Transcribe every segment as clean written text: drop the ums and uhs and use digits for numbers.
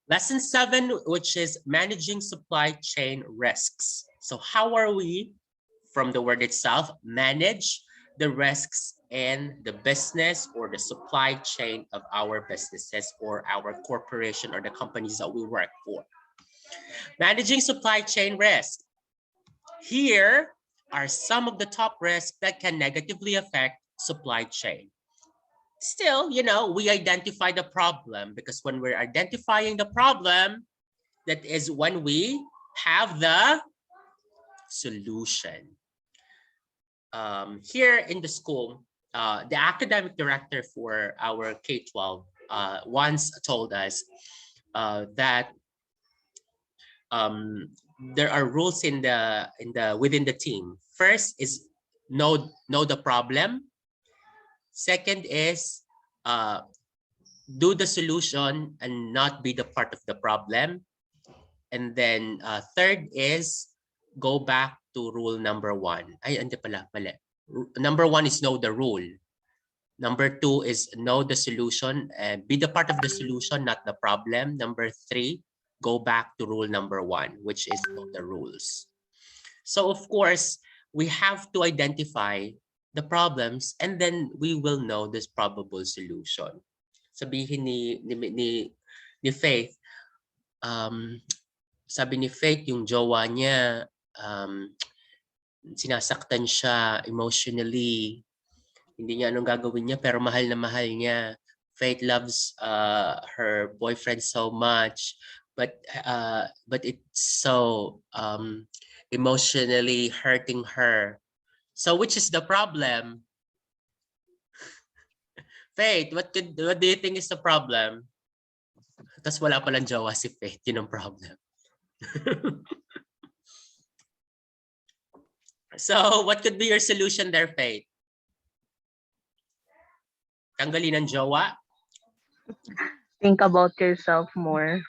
Lesson 7, which is managing supply chain risks. So how are we, from the word itself, manage the risks in the business or the supply chain of our businesses or our corporation or the companies that we work for? Managing supply chain risk. Here are some of the top risks that can negatively affect supply chain. Still, you know, we identify the problem, because when we're identifying the problem, that is when we have the solution. Here in the school, the academic director for our K-12 once told us that there are rules within the team. First is know the problem. Second is do the solution and not be the part of the problem. And then third is go back to rule number 1. Ay, hindi pala, mali. Number 1 is know the rule. Number 2 is know the solution and be the part of the solution, not the problem. Number 3, go back to rule number 1, which is know the rules. So of course, we have to identify the problems and then we will know this probable solution. Sabihin ni Faith, sabi ni Faith, yung jowa niya, sinasaktan siya emotionally. Hindi niya anong gagawin niya, pero mahal na mahal niya. Faith loves her boyfriend so much, but it's so emotionally hurting her. So which is the problem? Faith, what do you think is the problem? Tapos wala palang jowa si Faith, yun ang problem. So what could be your solution there, Faith? Tanggalin ang jowa? Think about yourself more.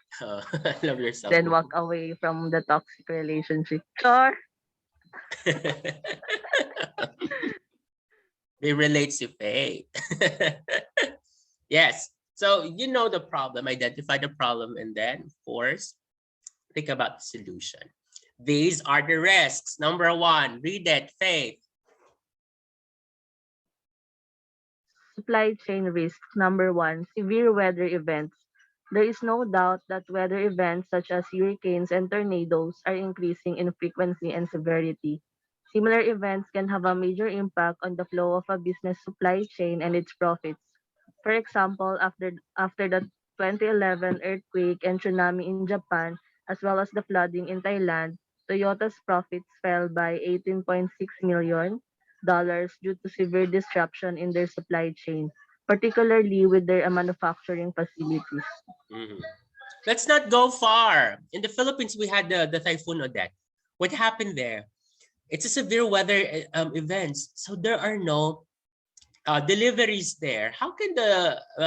Love yourself. Then walk away from the toxic relationship. Sure. They relate to Faith. Yes. So you know the problem, identify the problem, and then, of course, think about the solution. These are the risks. Number 1, read it, Faith. Supply chain risks. Number 1, severe weather events. There is no doubt that weather events such as hurricanes and tornadoes are increasing in frequency and severity. Similar events can have a major impact on the flow of a business supply chain and its profits. For example, after the 2011 earthquake and tsunami in Japan, as well as the flooding in Thailand, Toyota's profits fell by $18.6 million due to severe disruption in their supply chain, particularly with their manufacturing facilities. Mm-hmm. Let's not go far. In the Philippines, we had the Typhoon Odette. What happened there? It's a severe weather events, so there are no deliveries there. How can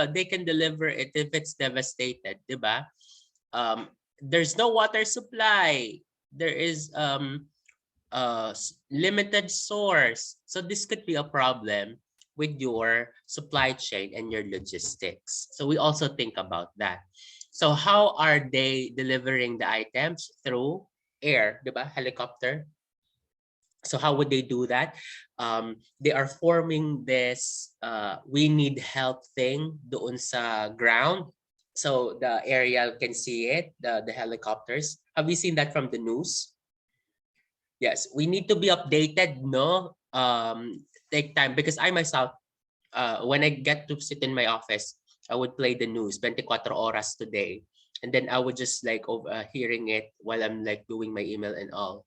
they can deliver it if it's devastated, diba? There's no water supply. There is limited source. So this could be a problem with your supply chain and your logistics. So we also think about that. So how are they delivering the items? Through air, diba? Helicopter. So how would they do that? They are forming this we need help thing doon sa ground. So the aerial can see it, the helicopters. Have you seen that from the news? Yes, we need to be updated, no? Take time, because I myself, when I get to sit in my office, I would play the news, 24 horas today. And then I would just like hearing it while I'm like doing my email and all.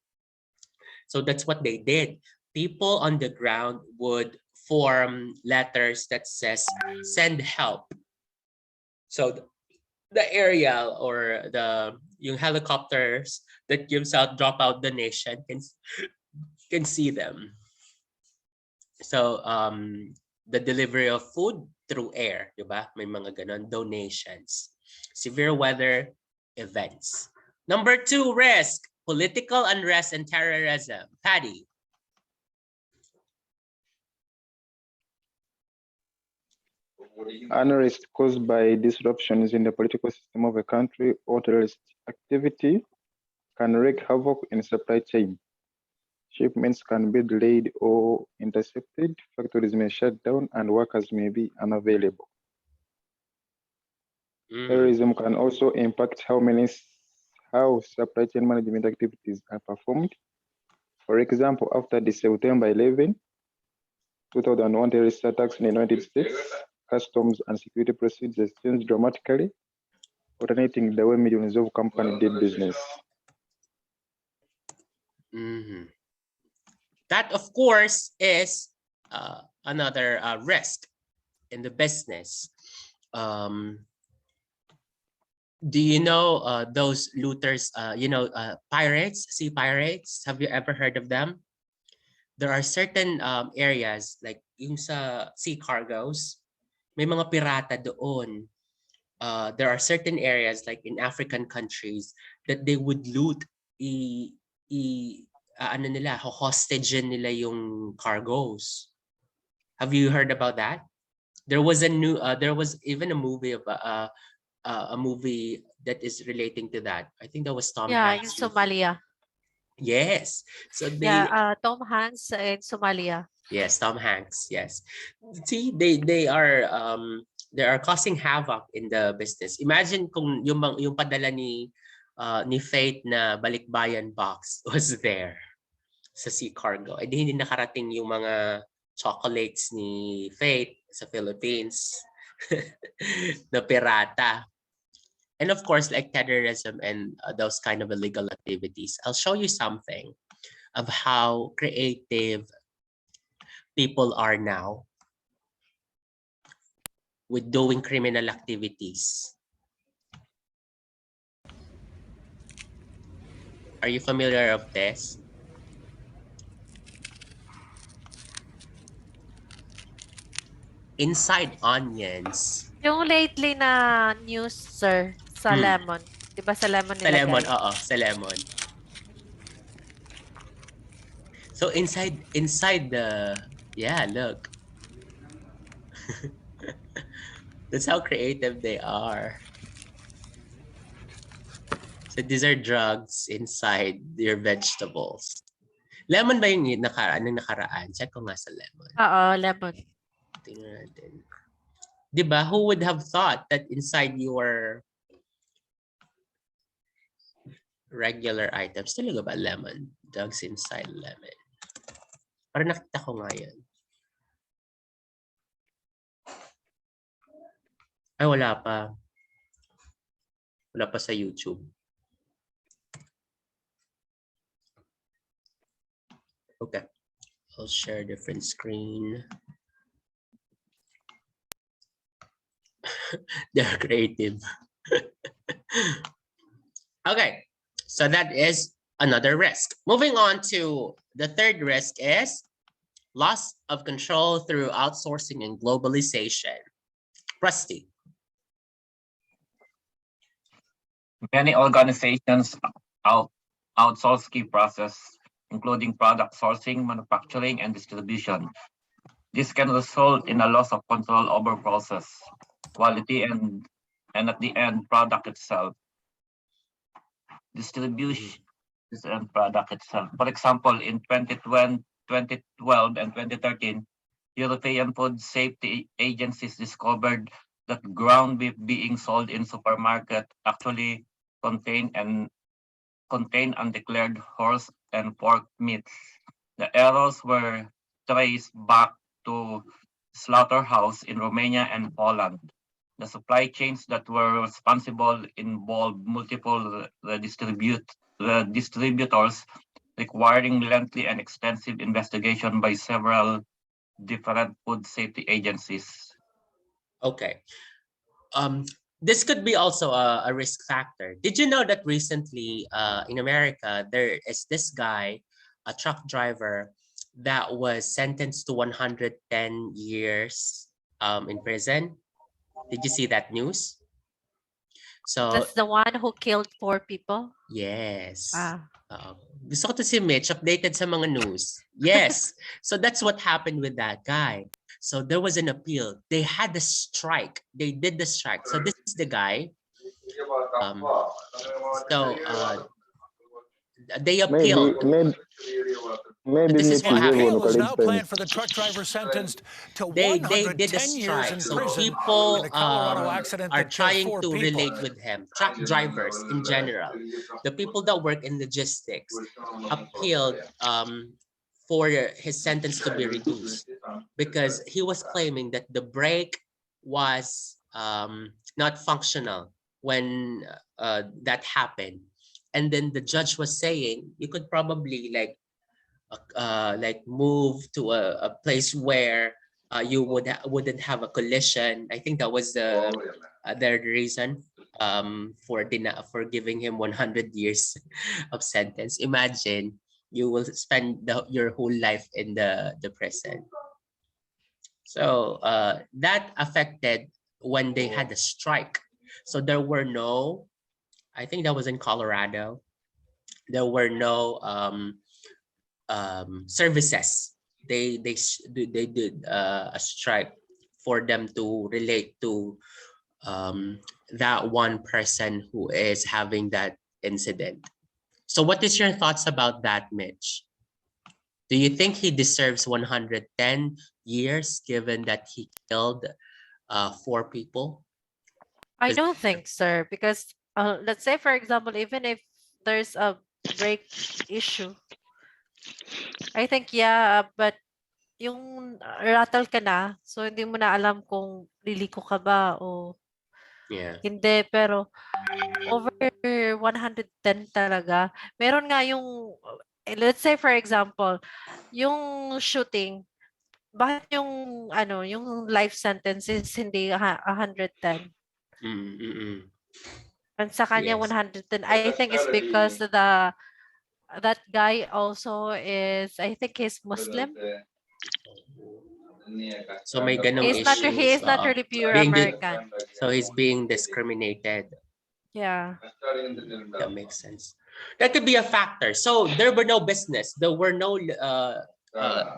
So that's what they did. People on the ground would form letters that says, send help. So the aerial or yung helicopters that gives out dropout donation can see them. So the delivery of food through air, diba? May mga ganon, donations. Severe weather events. Number 2, risk. Political unrest and terrorism. Patty. Unrest caused by disruptions in the political system of a country or terrorist activity can wreak havoc in supply chain. Shipments can be delayed or intercepted, factories may shut down, and workers may be unavailable. Terrorism can also impact how supply chain management activities are performed. For example, after the September 11, 2001 terrorist attacks in the United States, customs and security procedures changed dramatically, alternating the way millions of companies did business. That, of course, is another risk in the business. Do you know those looters, pirates, sea pirates? Have you ever heard of them? There are certain areas like yung sa sea cargoes, may mga pirata doon. There are certain areas like in African countries that they would loot, hostage nila yung cargoes. Have you heard about that? There was even a movie of a movie that is relating to that. I think that was Tom Hanks. In Somalia. Yes. So Tom Hanks in Somalia. Yes, Tom Hanks. Yes. See, they are causing havoc in the business. Imagine kung yung padala ni Faith na balikbayan box was there sa sea cargo. Eh hindi nakarating yung mga chocolates ni Faith sa Philippines na pirata. And of course, like terrorism and those kind of illegal activities. I'll show you something of how creative people are now with doing criminal activities. Are you familiar of this? Inside onions. Yung lately na news, sir, sa lemon. Diba sa lemon nilagay? Sa lemon, oo. Sa lemon. So inside the, yeah, look. That's how creative they are. So these are drugs inside your vegetables. Lemon ba yung nakaraan? Check ko nga sa lemon. Oo, lemon. Tingnan natin. Diba? Who would have thought that inside your regular items, talaga ba lemon? Drugs inside lemon. Parang nakita ko nga yan. Ay, wala pa. Wala pa sa YouTube. Okay. I'll share a different screen. They're creative. Okay. So that is another risk. Moving on to the third risk is loss of control through outsourcing and globalization. Rusty. Many organizations outsource key process, including product sourcing, manufacturing, and distribution. This can result in a loss of control over process, quality, and at the end, product itself. Distribution and product itself. For example, in 2012 and 2013, European food safety agencies discovered that ground beef being sold in supermarket actually contain undeclared horse and pork meats. The errors were traced back to slaughterhouse in Romania and Poland. The supply chains that were responsible involved multiple distributors, requiring lengthy and extensive investigation by several different food safety agencies. Okay. This could be also a risk factor. Did you know that recently in America, there is this guy, a truck driver, that was sentenced to 110 years in prison? Did you see that news? So that's the one who killed 4 people? Yes. Gusto ko to si Mitch updated sa mga news. Yes. So that's what happened with that guy. So there was an appeal. They had a strike. They did the strike. So this is the guy. Um, so they appealed. Maybe This is Mitch what is An happened. appeal even is now California. planned for the truck driver sentenced to They did a 110 years strike. in So prison in people a Colorado accident are that killed trying 4 to people. relate with him. Truck drivers in general, the people that work in logistics, appealed for his sentence to be reduced because he was claiming that the brake was not functional when that happened. And then the judge was saying you could probably like move to a place where you wouldn't have a collision. I think that was the reason for giving him 100 years of sentence. Imagine you will spend your whole life in the prison. So that affected when they had a strike. So there were no, I think that was in Colorado. There were no services. They did a strike for them to relate to that one person who is having that incident. So what is your thoughts about that, Mitch? Do you think he deserves 110 years given that he killed 4 people? I Is- don't think, sir, because let's say, for example, even if there's a brake issue, I think, yeah, but yung rattle ka na, so hindi mo na alam kung liliko ka ba o Yeah. hindi. Pero over 110 talaga. Meron nga yung, let's say for example, yung shooting, bakit yung ano, yung life sentence is hindi 110? Mm-mm. And sa kanya Yes. 110, I think it's because that guy also is, I think he's Muslim. So may ganong He issues. is not really pure Being American. so he's being discriminated. Yeah. That makes sense. That could be a factor. So there were no business. There were no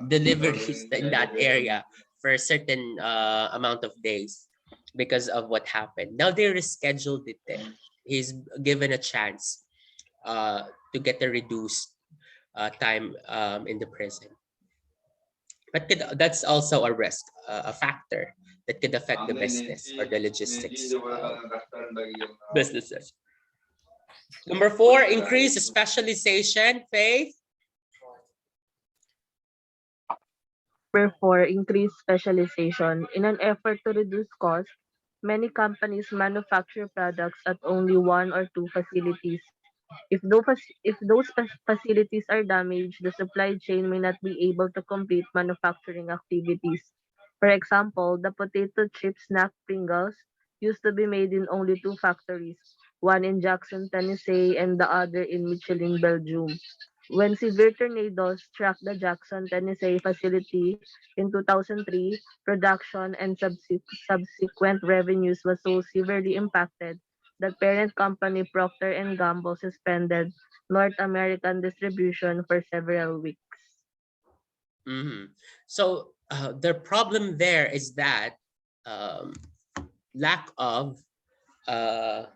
deliveries in that area for a certain amount of days because of what happened. Now they rescheduled it. Then he's given a chance to get a reduced time in the prison. But that's also a risk, a factor that could affect the business or the logistics businesses. Number 4, increase specialization. Faith? Number 4, increase specialization. In an effort to reduce costs, many companies manufacture products at only one or two facilities. If those facilities are damaged, the supply chain may not be able to complete manufacturing activities. For example, the potato chip snack Pringles used to be made in only two factories, one in Jackson, Tennessee, and the other in Michelin, Belgium. When severe tornadoes struck the Jackson, Tennessee facility in 2003, production and subsequent revenues was so severely impacted that parent company Procter and Gamble suspended North American distribution for several weeks. Mm-hmm. So the problem there is that lack of a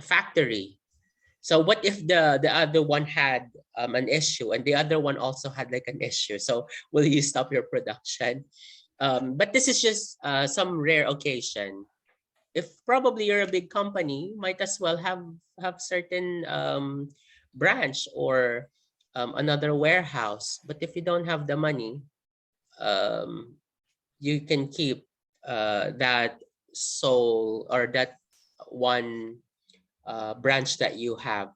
factory. So what if the other one had an issue and the other one also had like an issue? So will you stop your production? But this is just some rare occasion. If probably you're a big company, might as well have certain branch or another warehouse. But if you don't have the money, um, you can keep that sole or that one branch that you have.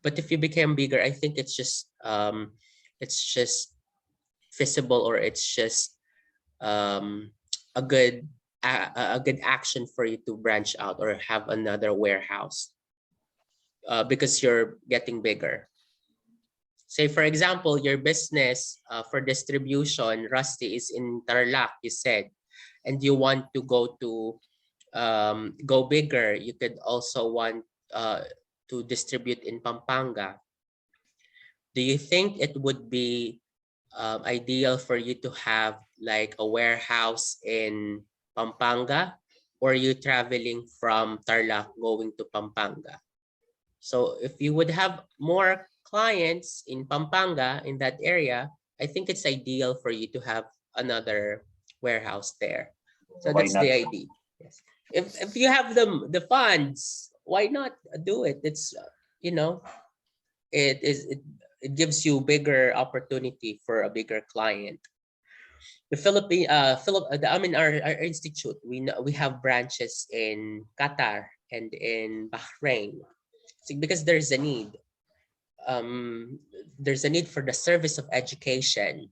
But if you become bigger, I think it's just feasible, or it's just um, a good a good action for you to branch out or have another warehouse because you're getting bigger. Say for example, your business for distribution, Rusty, is in Tarlac, you said, and you want to go bigger. You could also want to distribute in Pampanga. Do you think it would be ideal for you to have like a warehouse in Pampanga, or you traveling from Tarlac going to Pampanga? So if you would have more clients in Pampanga, in that area, I think it's ideal for you to have another warehouse there. So Why that's not? the idea. Yes. If you have the funds, why not do it? It's you know, it is it gives you bigger opportunity for a bigger client. The our institute, we have branches in Qatar and in Bahrain. Because there's a need for the service of education.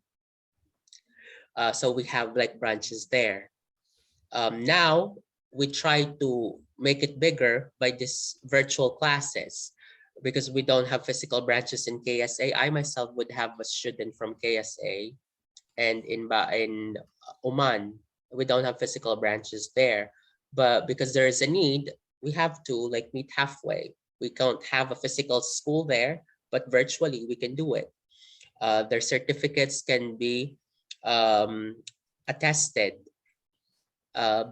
So we have like branches there. Now we try to make it bigger by this virtual classes, because we don't have physical branches in KSA. I myself would have a student from KSA, and in Oman, we don't have physical branches there. But because there is a need, we have to like meet halfway. We can't have a physical school there, but virtually we can do it. Their certificates can be attested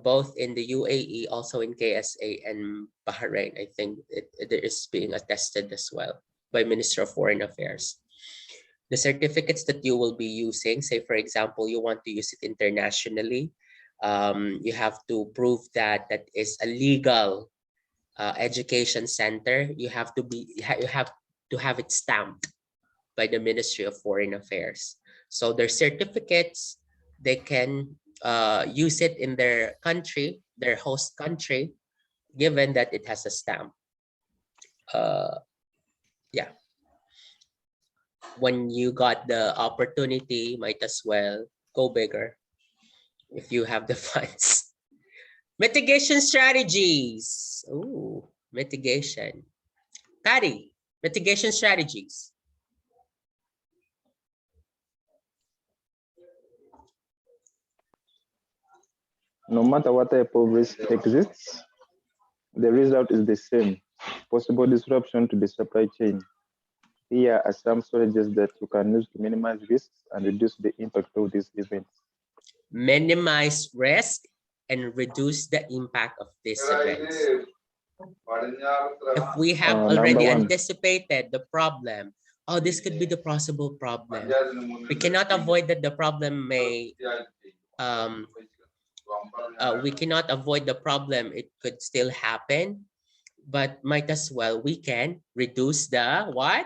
both in the UAE, also in KSA and Bahrain. I think it is being attested as well by Minister of Foreign Affairs. The certificates that you will be using, say for example, you want to use it internationally, you have to prove that that is a legal education center. You have to have it stamped by the Ministry of Foreign Affairs. So their certificates, they can use it in their country, their host country, given that it has a stamp. Yeah. When you got the opportunity, might as well go bigger if you have the funds. Mitigation strategies. Ooh, mitigation. Patty, mitigation strategies. No matter what type of risk exists, the result is the same: possible disruption to the supply chain. Here are some strategies that you can use to minimize risks and reduce the impact of these events. Minimize risk and reduce the impact of these events. If we have already anticipated the problem, oh, this could be the possible problem. We cannot avoid that the problem may, we cannot avoid the problem. It could still happen, but might as well we can reduce the what?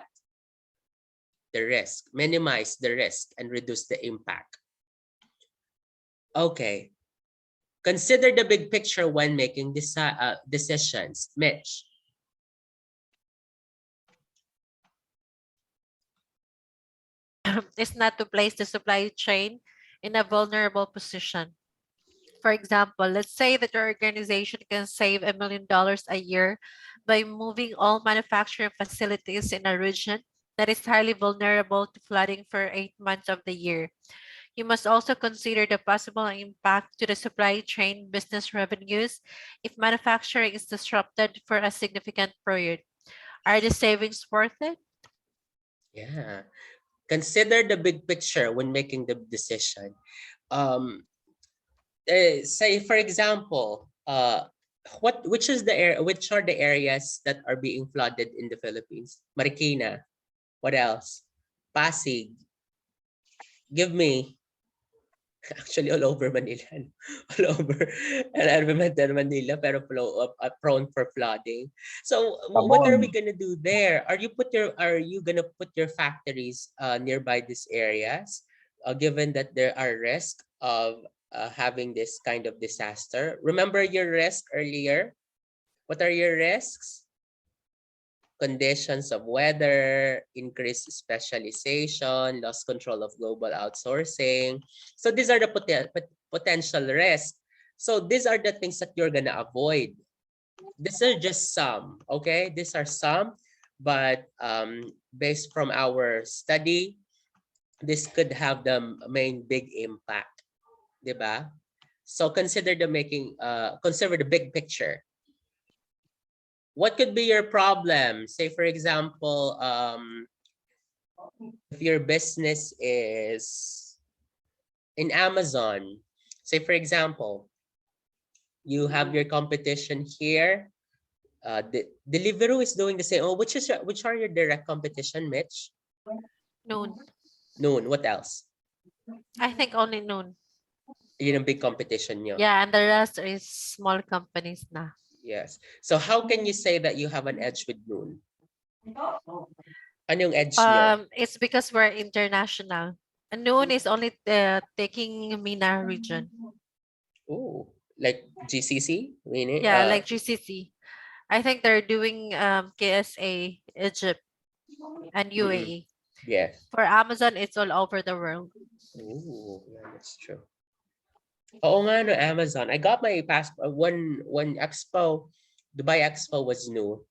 The risk, minimize the risk and reduce the impact. Okay. Consider the big picture when making decisions. Mitch. Is not to place the supply chain in a vulnerable position. For example, let's say that your organization can save $1 million a year by moving all manufacturing facilities in a region that is highly vulnerable to flooding for 8 months of the year. You must also consider the possible impact to the supply chain business revenues if manufacturing is disrupted for a significant period. Are the savings worth it? Yeah. Consider the big picture when making the decision. Say for example, which are the areas that are being flooded in the Philippines? Marikina. What else? Pasig. Give me. Actually, all over Manila. All over Elemental Manila, pero prone for flooding. So what are we gonna do there? Are you gonna put your factories nearby these areas, given that there are risks of having this kind of disaster? Remember your risk earlier? What are your risks? Conditions of weather, increased specialization, lost control of global outsourcing. So these are the potential risks. So these are the things that you're gonna avoid. These are just some, okay? These are some, but based from our study, this could have the main big impact, diba? So consider consider the big picture. What could be your problem? Say, for example, If your business is in Amazon, say for example, you have your competition here. The Deliveroo is doing the same. Oh, which are your direct competition, Mitch? Noon. Noon. What else? I think only noon. Yun ang big competition nyo. Yeah, and the rest is small companies na. Yes. So how can you say that you have an edge with Noon? Ano yung edge nyo? It's because we're international. And noon is only taking MENA region. Oh, like GCC? Meaning, Yeah, like GCC. I think they're doing KSA, Egypt, and UAE. yes. For Amazon, it's all over the world. Oh, yeah, that's true. Oo nga, no, Amazon. I got my passport. When Expo, Dubai Expo was new,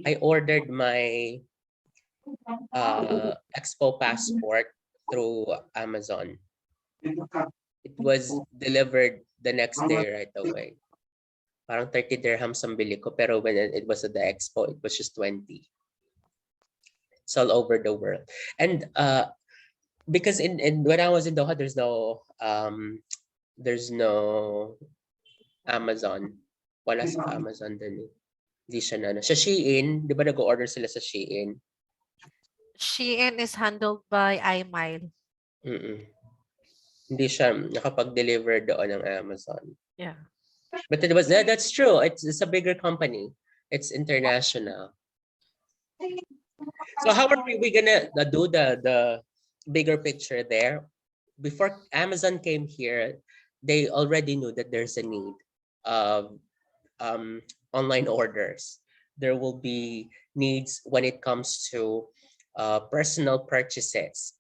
I ordered my Expo passport through Amazon. It was delivered the next day right away. Parang 30 dirhams ang bili ko, pero when it was at the Expo, it was just 20. It's all over the world. And because in when I was in Doha, there's no Amazon. Wala sa Amazon din eh. Hindi siya na. Sa Shein, di ba nag-order sila sa Shein? Shein is handled by iMile. Hindi siya nakapag-deliver doon ng Amazon. Yeah. But that's true. It's a bigger company. It's international. So how are we gonna do the bigger picture there? Before Amazon came here, they already knew that there's a need of online orders. There will be needs when it comes to personal purchases.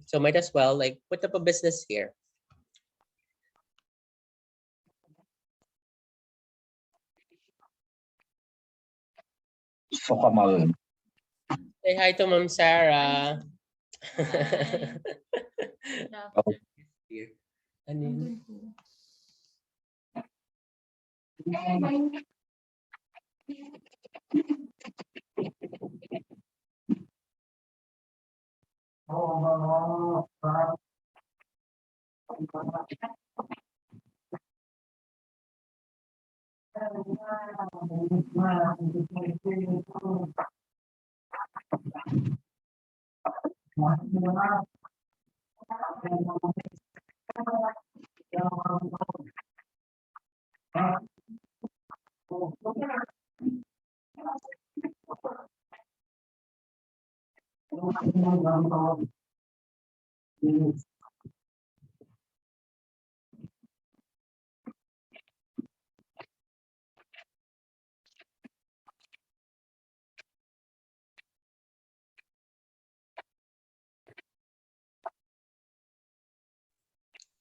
So might as well like put up a business here. So Kamal, Say hi to Ma'am Sarah. Here. Ano yun?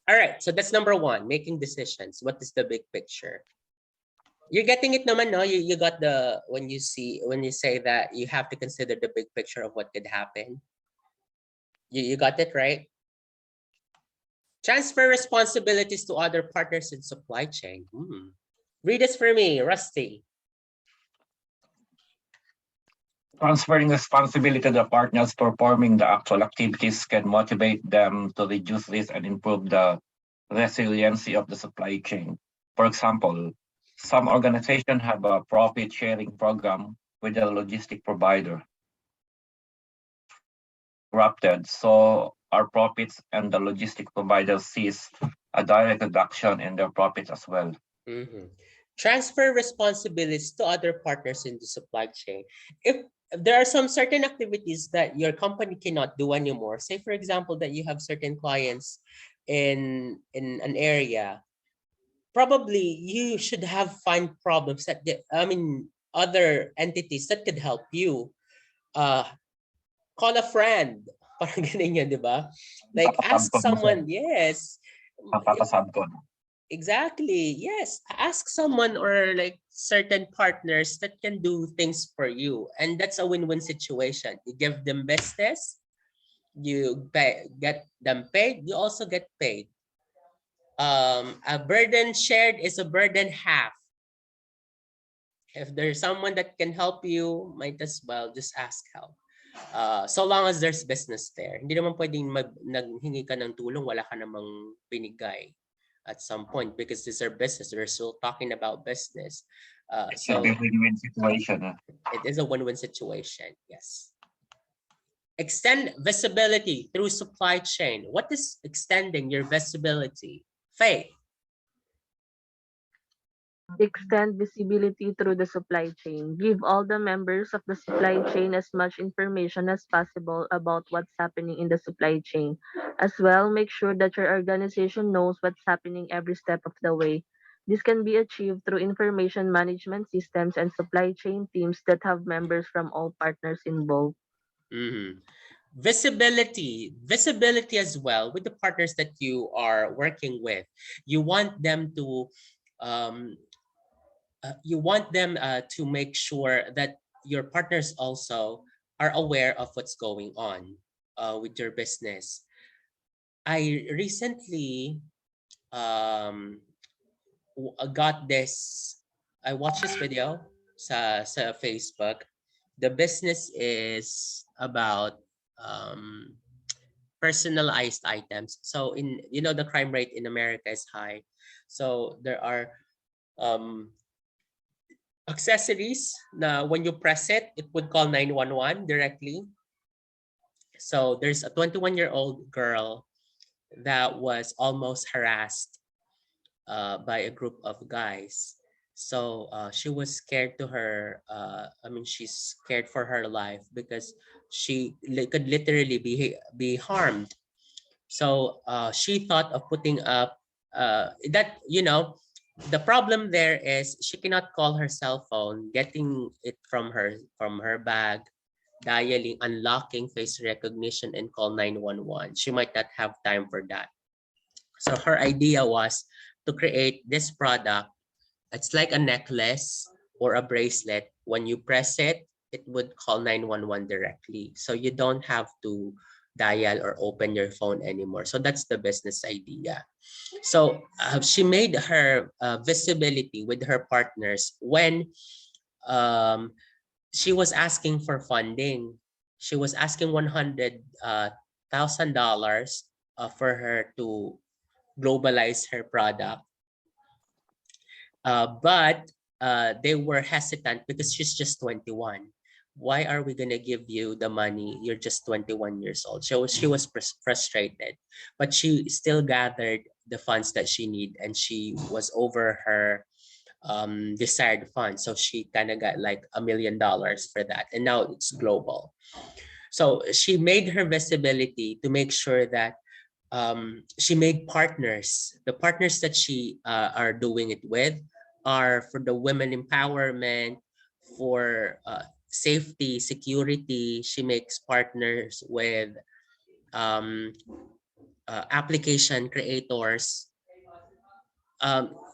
All right, so that's number one, making decisions. What is the big picture? You're getting it naman, no? You got the, when you say that you have to consider the big picture of what could happen. You got it, right? Transfer responsibilities to other partners in supply chain. Read this for me, Rusty. transferring responsibility to the partners performing the actual activities can motivate them to reduce risk and improve the resiliency of the supply chain. For example, some organizations have a profit sharing program with a logistic provider. Interrupted, so our profits and the logistic provider sees a direct reduction in their profits as well. Transfer responsibilities to other partners in the supply chain. If there are some certain activities that your company cannot do anymore, say for example that you have certain clients in an area, probably you should have find problems that other entities that could help you. Call a friend. Parang ganun yun, di ba? Like ask someone, yes. Exactly. Yes. Ask someone or like certain partners that can do things for you. And that's a win-win situation. You give them business, you get them paid, you also get paid. A burden shared is a burden half. If there's someone that can help you, might as well just ask help. So long as there's business there. Hindi naman pwedeng naghingi ka ng tulong, wala ka namang binigay at some point because these are business. We're still talking about business. It should be a win-win situation. It is a win-win situation, yes. Extend visibility through supply chain. What is extending your visibility? Faith. Extend visibility through the supply chain. Give all the members of the supply chain as much information as possible about what's happening in the supply chain. As well, make sure that your organization knows what's happening every step of the way. This can be achieved through information management systems and supply chain teams that have members from all partners involved. Visibility as well with the partners that you are working with. You want them to to make sure that your partners also are aware of what's going on with your business. I recently got this. I watched this video sa Facebook. The business is about personalized items. So the crime rate in America is high. So there are accessories na when you press it, it would call 911 directly. So there's a 21-year-old girl that was almost harassed by a group of guys. So she was scared to her. She's scared for her life because she could literally be harmed. So she thought of putting up that, the problem there is she cannot call her cell phone, getting it from her bag, dialing, unlocking face recognition, and call 911. She might not have time for that. So her idea was to create this product. It's like a necklace or a bracelet. When you press it, it would call 911 directly. So you don't have to dial or open your phone anymore. So that's the business idea. So she made her visibility with her partners when she was asking for funding. She was asking $100,000 for her to globalize her product. But they were hesitant because she's just 21. Why are we going to give you the money? You're just 21 years old. So she was frustrated, but she still gathered the funds that she need, and she was over her desired fund. So she kind of got like $1 million for that. And now it's global. So she made her visibility to make sure that she made partners. The partners that she are doing it with are for the women empowerment, for safety, security. She makes partners with application creators.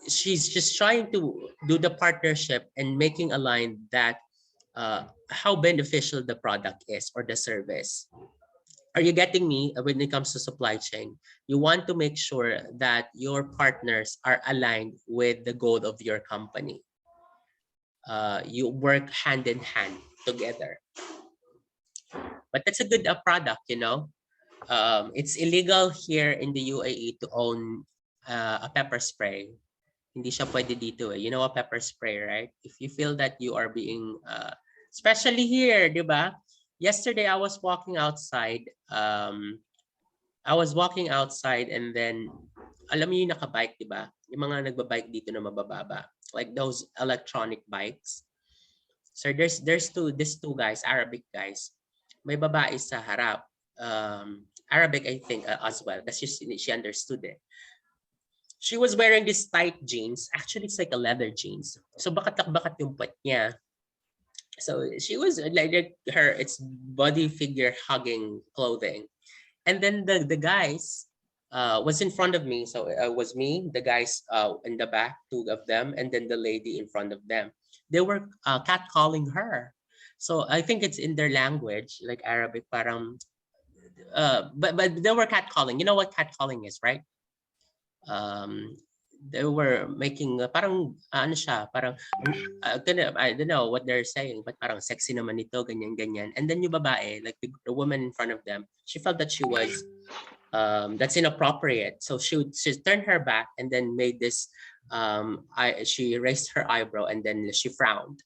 She's just trying to do the partnership and making a line that how beneficial the product is or the service. Are you getting me when it comes to supply chain? You want to make sure that your partners are aligned with the goal of your company. You work hand in hand together. But that's a good product, It's illegal here in the UAE to own a pepper spray. Hindi siya pwede dito eh. You know a pepper spray, right? If you feel that you are being, especially here, di ba? Yesterday, I was walking outside. And then, alam mo yung nakabike, di ba? Yung mga nagbabike dito na mabababa. Like those electronic bikes. So there's these two guys, Arabic guys. May babae sa harap. Arabic, I think, as well. Kasi she understood it. She was wearing this tight jeans. Actually, it's like a leather jeans. So bakat yung puwet niya. So she was like it's body figure hugging clothing. And then the guys was in front of me. So it was me, the guys in the back, two of them, and then the lady in front of them. They were catcalling her. So I think it's in their language, like Arabic, parang, but they were catcalling. You know what catcalling is, right? they were making parang ano siya, parang I don't know what they're saying, but parang sexy naman ito, ganyan ganyan. And then yung babae, like the woman in front of them, she felt that she was that's inappropriate. So she turned her back and then made this she raised her eyebrow and then she frowned.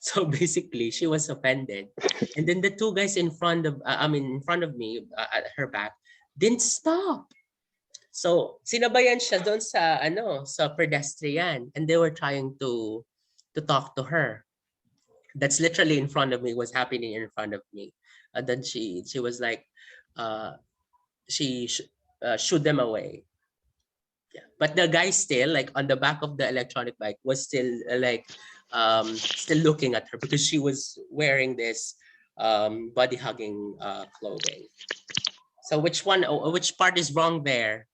So basically, she was offended. And then the two guys in front of in front of me at her back didn't stop. So sinabayan siya doon sa sa pedestrian, and they were trying to talk to her. That's literally in front of me, was happening in front of me. And then she was like she shooed them away. Yeah. But the guy still, like on the back of the electronic bike, was still still looking at her because she was wearing this body hugging clothing. So which part is wrong there?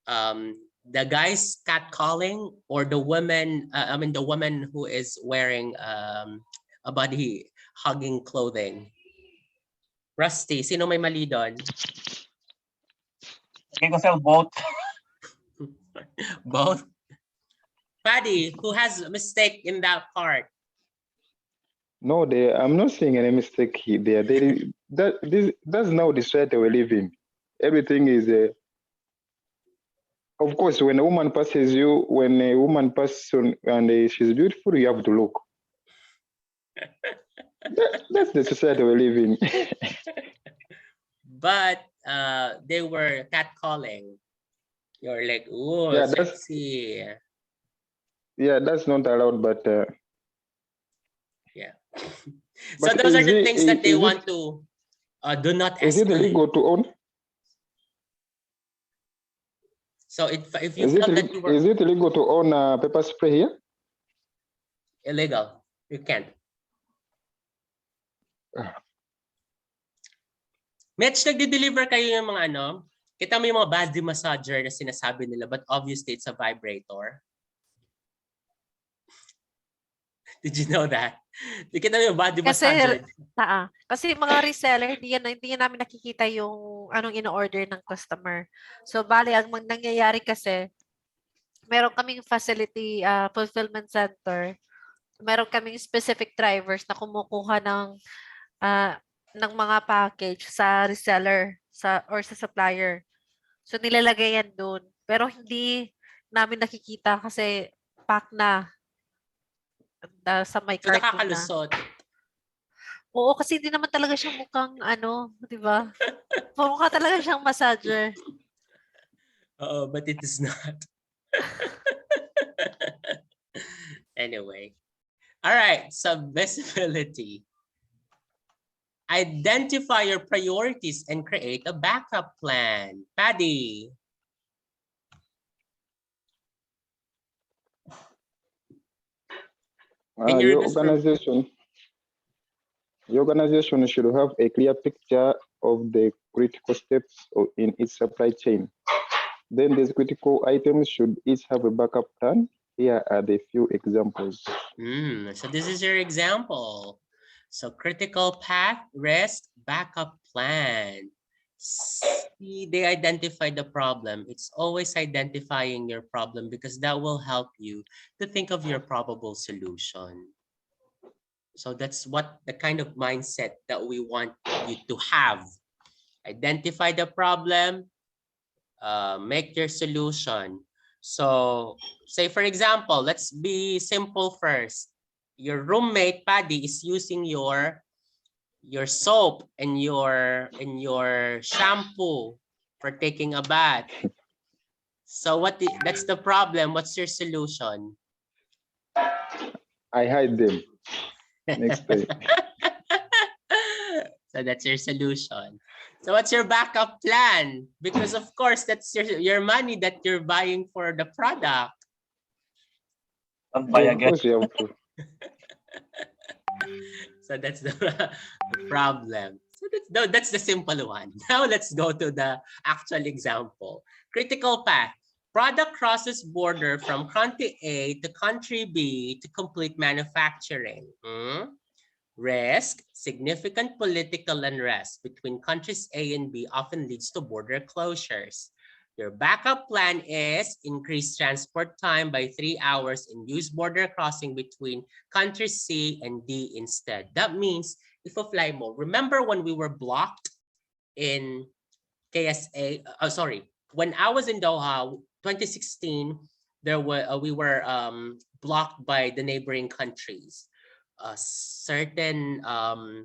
The guy's catcalling, or the woman? The woman who is wearing a body hugging clothing. Rusty, sino may mali doon? Can you sell both? Both. Paddy, who has a mistake in that part? No, I'm not seeing any mistake here. That's now the society we live in. Everything is, of course, when a woman passes you, when a woman passes on and she's beautiful, you have to look. That's the society we live in. But they were catcalling. You're like, ooh, Yeah, sexy. That's not allowed, but Yeah. So but those are the is things that they want to do not is it escalate. illegal to own? So if you felt that you were Is it illegal to own pepper spray here? illegal, you can't. Mitch, nagde-deliver kayo yung mga kita mo yung mga body massager na sinasabi nila, but obviously it's a vibrator. Did you know that? Kita mo yung body massager. Kasi mga reseller, hindi yan namin nakikita yung anong in-order ng customer. So, bali, ang nangyayari kasi, meron kaming facility fulfillment center. Meron kaming specific drivers na kumukuha ng mga package sa reseller or sa supplier. So, nilalagay yan doon. Pero hindi namin nakikita kasi pack na sa may So cart na. nakakalusot. Oo, kasi hindi naman talaga siya mukhang di ba? Mukha talaga siyang massager. Oo, but it is not. Anyway. All right, submissibility. Identify your priorities and create a backup plan. Paddy. Your organization should have a clear picture of the critical steps in its supply chain. Then these critical items should each have a backup plan. Here are the few examples. So this is your example. So critical path, risk, backup plan. See, they identify the problem. It's always identifying your problem because that will help you to think of your probable solution. So that's what the kind of mindset that we want you to have. Identify the problem, make your solution. So say for example, let's be simple first. Your roommate Paddy is using your soap and your shampoo for taking a bath. So that's the problem. What's your solution? I hide them next time. So that's your solution. So what's your backup plan? Because of course that's your money that you're buying for the product. Don't buy again. So that's the problem. So that's the simple one. Now let's go to the actual example. Critical path. Product crosses border from country A to country B to complete manufacturing. Risk. Significant political unrest between countries A and B often leads to border closures. Your backup plan is increase transport time by 3 hours and use border crossing between country C and D instead. That means if you fly more, remember when we were blocked in KSA, when I was in Doha, 2016, we were blocked by the neighboring countries. Certain uh,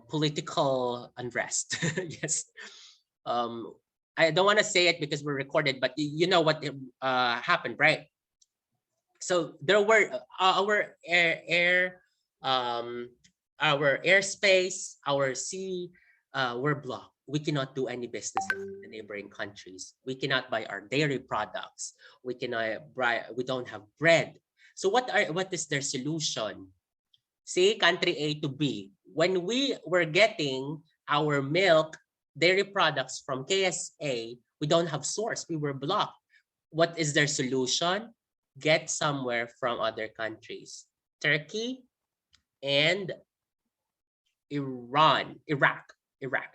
political unrest. Yes. I don't want to say it because we're recorded, but you know what happened, right? So there were our our airspace, our sea were blocked. We cannot do any business in the neighboring countries. We cannot buy our dairy products. We cannot buy. We don't have bread. So what is their solution? See, country A to B. When we were getting our milk, dairy products from KSA, we don't have source. We were blocked. What is their solution? Get somewhere from other countries. Turkey and Iraq,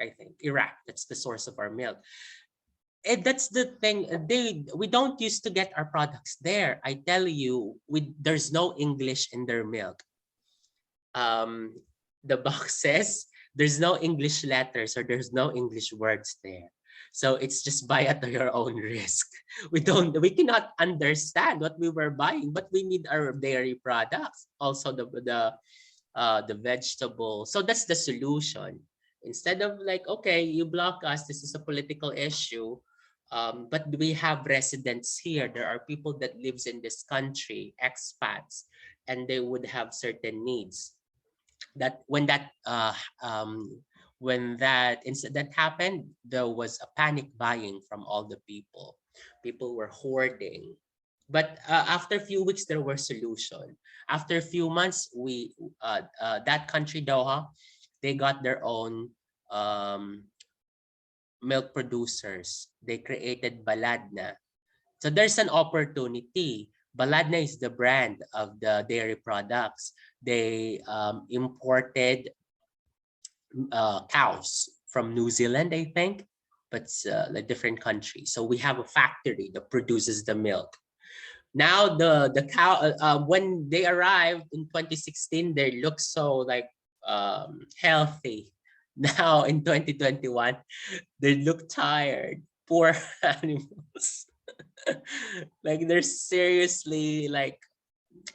I think. Iraq, that's the source of our milk. And that's the thing. We don't used to get our products there. I tell you, there's no English in their milk. The box says there's no English letters or there's no English words there. So it's just buy at your own risk. We cannot understand what we were buying, but we need our dairy products, also the vegetable. So that's the solution. Instead of like, okay, you block us, this is a political issue, but we have residents here. There are people that lives in this country, expats, and they would have certain needs. That when that incident happened, there was a panic buying from all the people. People were hoarding. But after a few weeks, there were solution. After a few months, that country, Doha, they got their own milk producers. They created Baladna. So there's an opportunity. Baladna is the brand of the dairy products. They imported cows from New Zealand, I think, but it's a different country. So we have a factory that produces the milk. Now the cow, when they arrived in 2016, they look so like healthy. Now in 2021, they look tired. Poor animals. Like they're seriously like,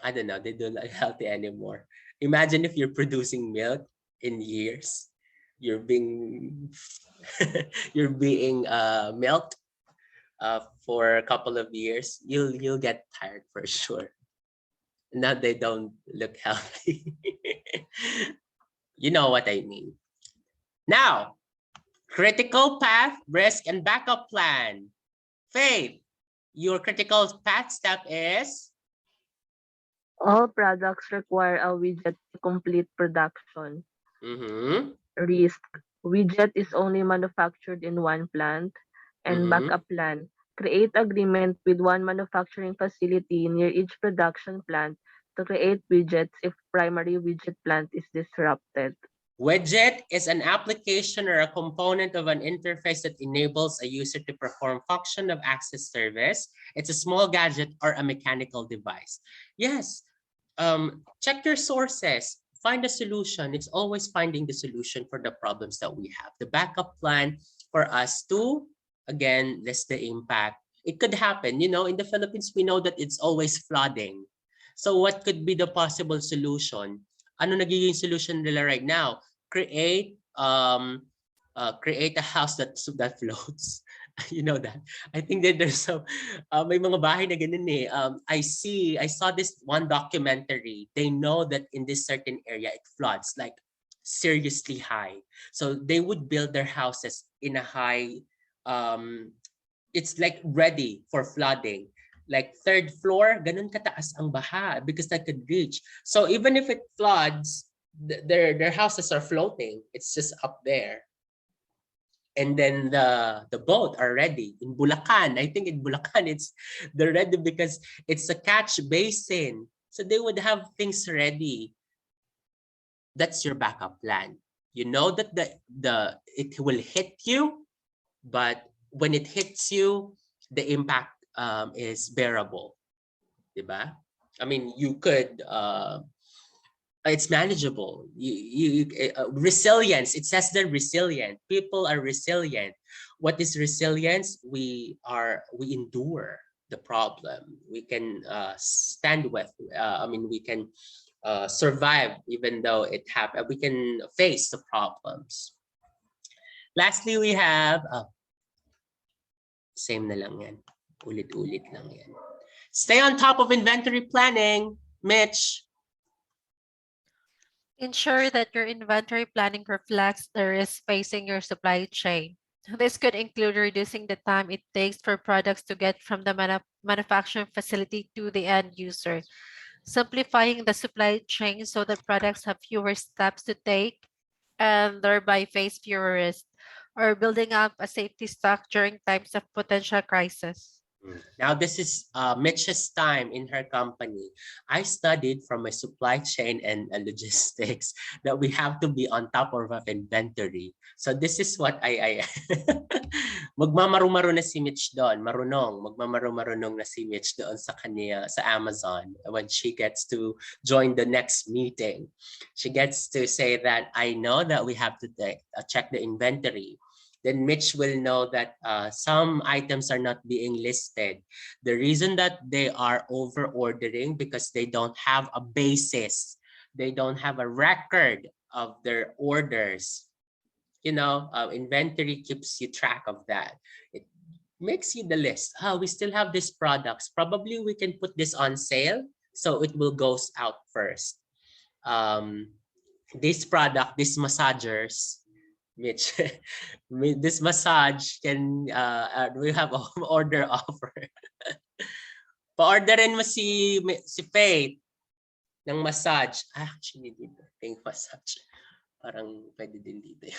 I don't know, they don't look healthy anymore. Imagine if you're producing milk in years, you're being you're being milked for a couple of years, you'll get tired for sure. Now they don't look healthy. You know what I mean. Now, critical path, risk, and backup plan. Faith, your critical path step is? All products require a widget to complete production. Mm-hmm. Risk. Widget is only manufactured in one plant. And Mm-hmm. backup plan. Create agreement with one manufacturing facility near each production plant to create widgets if primary widget plant is disrupted. Widget is an application or a component of an interface that enables a user to perform function of access service. It's a small gadget or a mechanical device. Yes, check your sources, find a solution. It's always finding the solution for the problems that we have. The backup plan for us to, again, list the impact. It could happen, you know, in the Philippines, we know that it's always flooding. So what could be the possible solution? Ano nagiging solution nila right now? Create a house that floats. You know that. I think that there's some may mga bahay na ganun eh. I saw this one documentary. They know that in this certain area it floods like seriously high. So they would build their houses in a high it's like ready for flooding. Like third floor, ganun kataas ang baha because that could reach. So even if it floods, their houses are floating. It's just up there. And then the boat are ready in Bulacan. I think in Bulacan they're ready because it's a catch basin. So they would have things ready. That's your backup plan. You know that it will hit you, but when it hits you, the impact is bearable, diba? I mean, you could it's manageable. Resilience. It says they're resilient. People are resilient. What is resilience? We endure the problem. We can stand with. I mean, we can survive even though it happened. We can face the problems. Lastly, we have same na lang yan. Ulit-ulit lang yan. Stay on top of inventory planning, Mitch. Ensure that your inventory planning reflects the risk facing your supply chain. This could include reducing the time it takes for products to get from the manufacturing facility to the end user, simplifying the supply chain so that products have fewer steps to take and thereby face fewer risks, or building up a safety stock during times of potential crisis. Now, this is Mitch's time in her company. I studied from my supply chain and logistics that we have to be on top of our inventory. So this is what I magmamaru-maro na si Mitch doon, marunong, magmamaru-marunong na si Mitch doon sa kanya, sa Amazon when she gets to join the next meeting. She gets to say that I know that we have to check the inventory. Then Mitch will know that some items are not being listed. The reason that they are over ordering because they don't have a basis. They don't have a record of their orders. You know, inventory keeps you track of that. It makes you the list. We still have these products. Probably we can put this on sale. So it will goes out first. This product, these massagers, Mitch, this massage can we have order offer. Pa-orderin mo si Faith ng massage. Actually, dito think massage. Parang pwede din dito.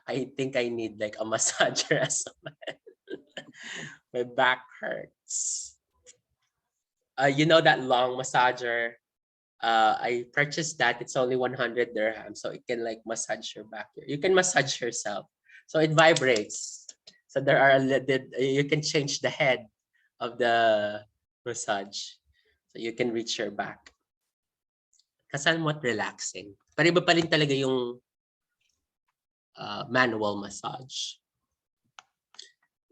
I think I need like a massager as well. My back hurts. You know that long massager? I purchased that. It's only 100 dirham, so it can like massage your back. You can massage yourself, so it vibrates. So there are you can change the head of the massage, so you can reach your back. Somewhat relaxing. Pero iba pa rin talaga yung manual massage.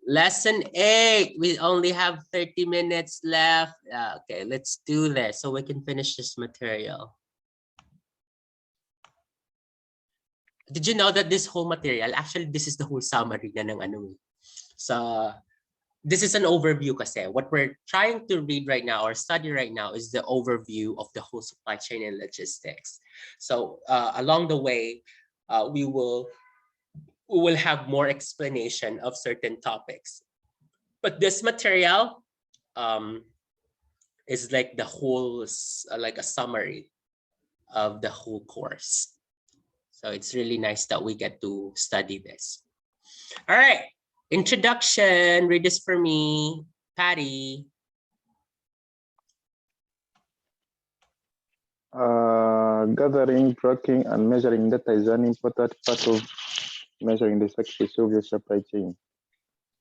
Lesson 8. We only have 30 minutes left. Okay, let's do this so we can finish this material. Did you know that this whole material, actually, this is the whole summary na ng ano. So, this is an overview kasi. What we're trying to read right now or study right now is the overview of the whole supply chain and logistics. So, along the way, we will have more explanation of certain topics. But this material is like the whole, like a summary of the whole course. So it's really nice that we get to study this. All right, introduction, read this for me, Patty. Gathering, tracking, and measuring data is an important part of measuring the success of your supply chain.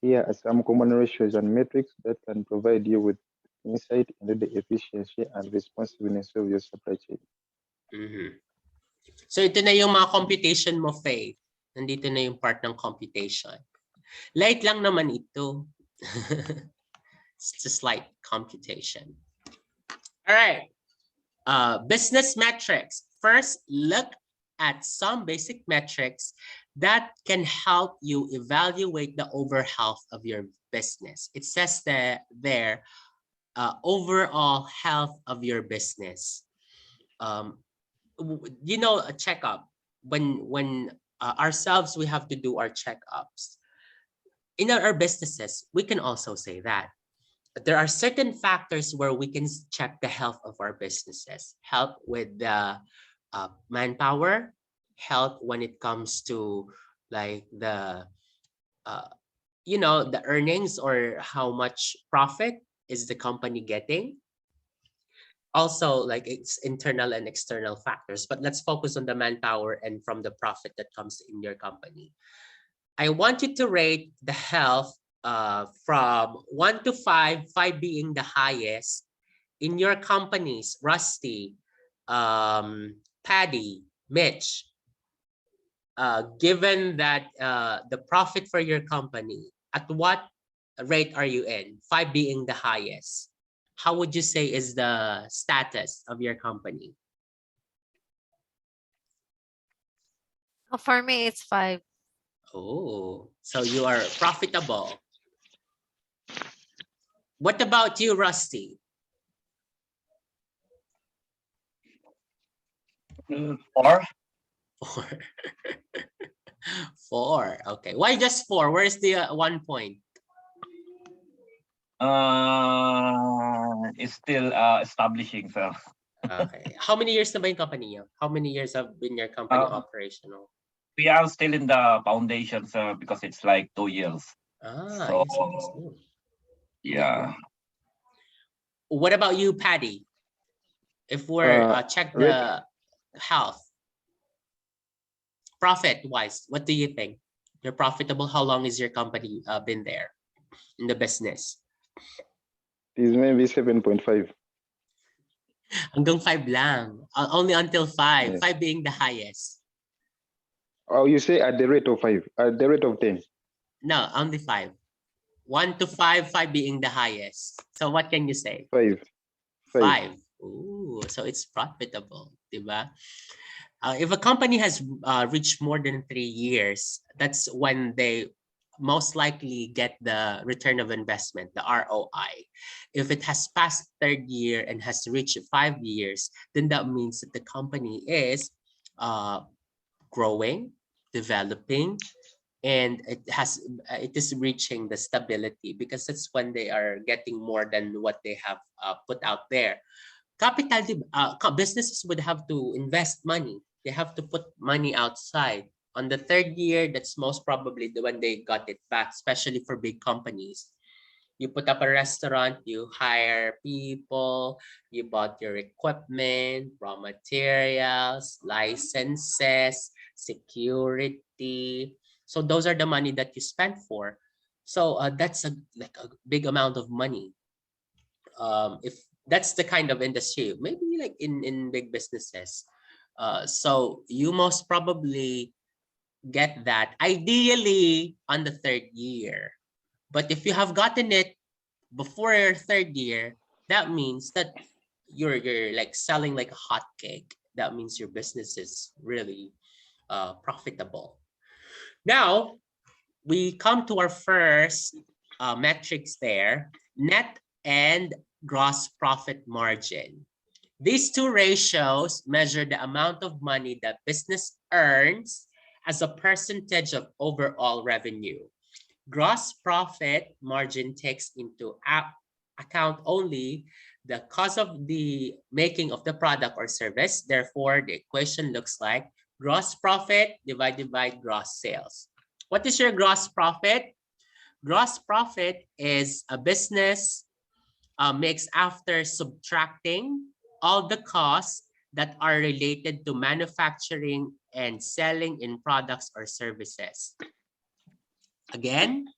Here are some common ratios and metrics that can provide you with insight into the efficiency and responsiveness of your supply chain. So ito na yung mga computation mo, Faith. Nandito na yung part ng computation. Light lang naman ito. It's just like computation. All right. Business metrics. First, look at some basic metrics that can help you evaluate the overall health of your business. It says that there, overall health of your business. You know, a checkup. When ourselves, we have to do our checkups. In our businesses, we can also say that. There are certain factors where we can check the health of our businesses. Health with the manpower, health when it comes to like the you know, the earnings or how much profit is the company getting. Also, like it's internal and external factors, but let's focus on the manpower and from the profit that comes in your company. I want you to rate the health from 1 to 5, 5 being the highest in your companies. Rusty, Paddy, Mitch, given that the profit for your company, at what rate are you in? 5 being the highest. How would you say is the status of your company? For me, it's 5. Oh, so you are profitable. What about you, Rusty? 4. 4. 4. Okay. Why just 4? Where's the 1 point? It's still establishing, sir. Okay. How many years na ba yung company niyo? How many years have been your company operational? We are still in the foundation, sir, because it's like 2 years. So, yeah. What about you, Paddy? If we're check the health, profit-wise, what do you think? You're profitable. How long is your company been there in the business? It is maybe 7.5. Hanggang 5 lang. Only until 5. Yes. 5 being the highest. Oh, you say at the rate of 5, at the rate of 10. No, only 5. 1 to 5, 5 being the highest. So what can you say? 5. 5. Ooh, so it's profitable, diba? If a company has reached more than 3 years, that's when they most likely get the return of investment, the ROI. If it has passed 3rd year and has reached 5 years, then that means that the company is growing, developing, and it is reaching the stability, because that's when they are getting more than what they have put out there. Businesses would have to invest money. They have to put money outside. On the 3rd year, that's most probably when they got it back, especially for big companies. You put up a restaurant, you hire people, you bought your equipment, raw materials, licenses, security. So those are the money that you spent for. So that's like a big amount of money. If that's the kind of industry, maybe like in big businesses. So you most probably get that ideally on the 3rd year. But if you have gotten it before your 3rd year, that means that you're like selling like a hot cake. That means your business is really profitable. Now we come to our first metrics there: net and gross profit margin. These two ratios measure the amount of money that business earns as a percentage of overall revenue. Gross profit margin takes into account only the cost of the making of the product or service. Therefore, the equation looks like gross profit divided by gross sales. What is your gross profit? Gross profit is a business makes after subtracting all the costs that are related to manufacturing and selling in products or services. Again,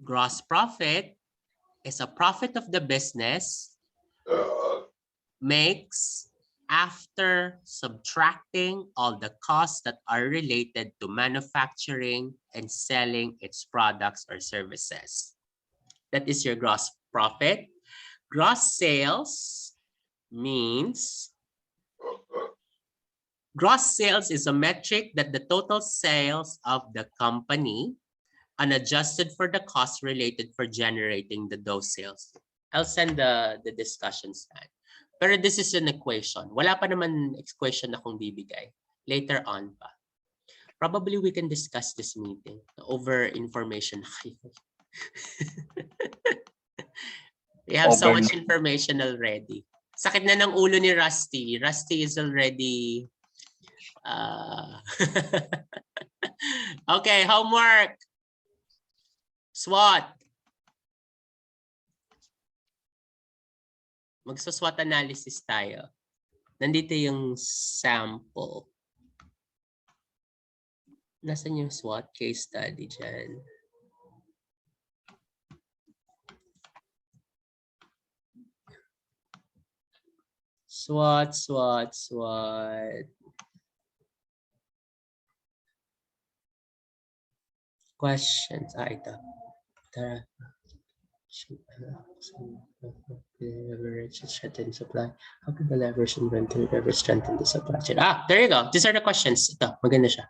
gross profit is a profit of the business makes after subtracting all the costs that are related to manufacturing and selling its products or services. That is your gross profit. Gross sales means gross sales is a metric that the total sales of the company unadjusted for the cost related for generating those sales. I'll send the discussion slide. Pero this is an equation. Wala pa naman equation na kung bibigay. Later on pa. Probably we can discuss this meeting. Over information. We have so much information already. Sakit na ng ulo ni Rusty. Rusty is already... Okay, homework. SWOT. Magsa-SWOT analysis tayo. Nandito yung sample. Nasaan yung SWOT case study dyan? SWOT. Questions. Ito. Tara. Leverage strengthen supply. How can the leverage inventory leverage strengthen the supply chain? There you go. These are the questions. Ito, maganda siya.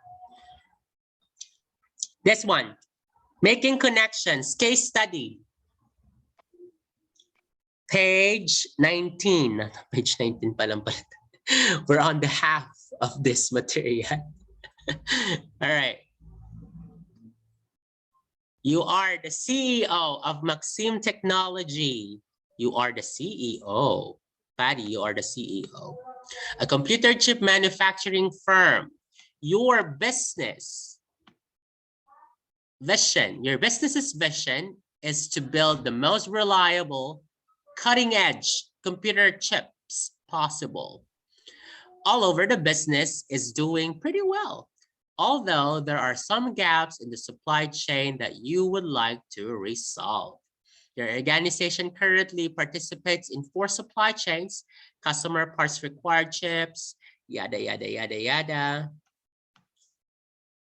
This one. Making connections. Case study. Page 19. Page 19 pa lang pala. We're on the half of this material. All right. You are the CEO of Maxim Technology. You are the CEO. Patty, you are the CEO. A computer chip manufacturing firm. Your business vision, your business's vision is to build the most reliable, cutting-edge computer chips possible. All over the business is doing pretty well, although there are some gaps in the supply chain that you would like to resolve. Your organization currently participates in 4 supply chains, customer parts required chips, yada, yada, yada, yada.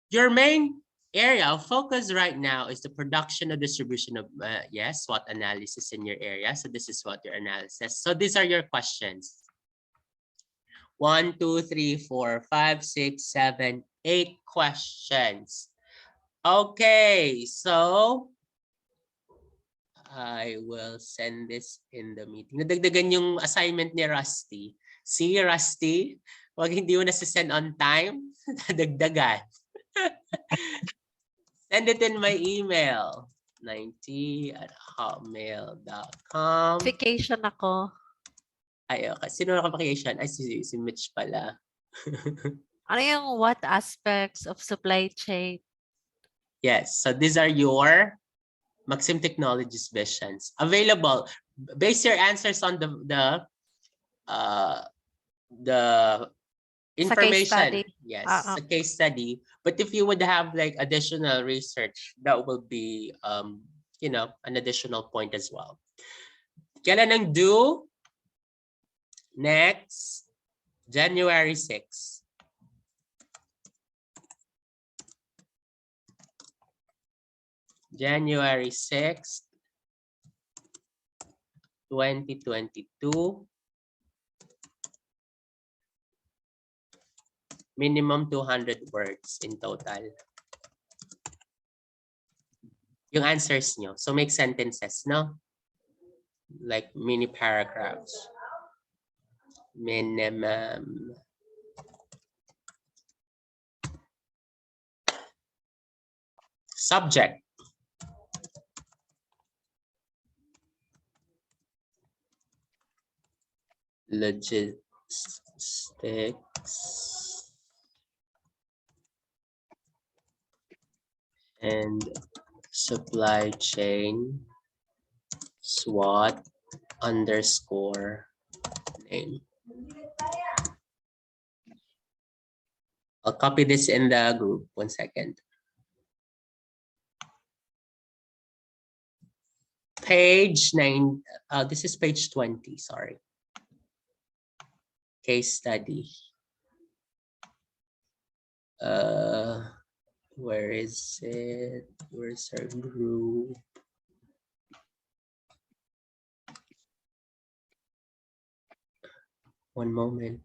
Your main area of focus right now is the production or distribution of, yes, SWOT analysis in your area. So this is what your analysis. So these are your questions. 1, 2, 3, 4, 5, 6, 7, 8 questions. Okay, so I will send this in the meeting. Nadagdagan yung assignment ni Rusty. See, Rusty, wag hindi mo nasisend on time, nadagdagan. Send it in my email, 90@hotmail.com. Vacation ako. Ay, okay. Sino na vacation? Ay, si Mitch pala. Ano yung what aspects of supply chain? Yes, so these are your Maxim Technologies visions. Available. Base your answers on the information. Yes, a case study. But if you would have like additional research, that will be you know, an additional point as well. Kailan ang due? Next, January 6. January 6, 2022. Minimum 200 words in total. Yung answers nyo. So make sentences, no? Like mini paragraphs. Minimum. Subject. Logistics and supply chain SWOT underscore name. I'll copy this in the group. 1 second. Page 9. This is page 20. Sorry. Case study. Where is it? Where's our group? One moment.